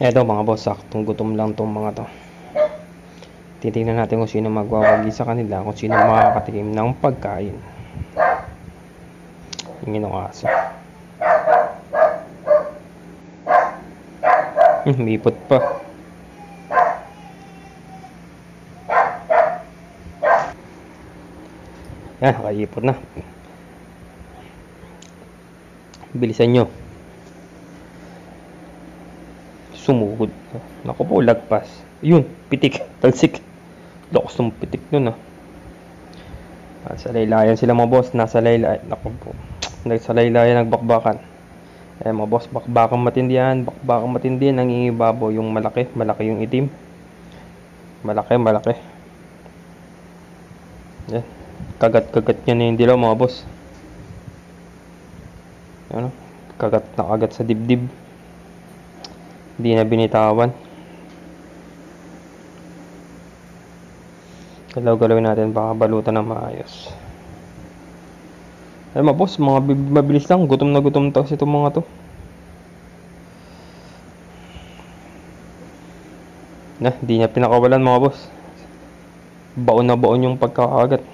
Eto mga boss, saktong gutom lang tong mga to. Titingnan natin kung sino magwawagi sa kanila, kung sino makakatikim ng pagkain. Yung ng aso. Mipot pa. Yan, nakaipot na. Bilisan nyo. Sumugod. Naku po, lagpas. Yun, pitik, talsik. Lakas ng pitik nun Sa laylayan sila mga boss. Nasa laylayan. Naku po. Sa laylayan nagbakbakan. Mga boss, bakbakang matindihan. Bakbakang matindihan. Nangingibabaw yung malaki. Malaki yung itim. Malaki. Yan. Kagat niya na yung dilaw mga boss. Ano? Kagat na kagat sa dibdib. Hindi na binitawan. Galaw-galawin natin, baka balutan na maayos. Mga boss, mabilis lang. Gutom na gutom to itong mga to. Hindi niya pinakawalan mga boss. Baon na baon yung pagkakagat.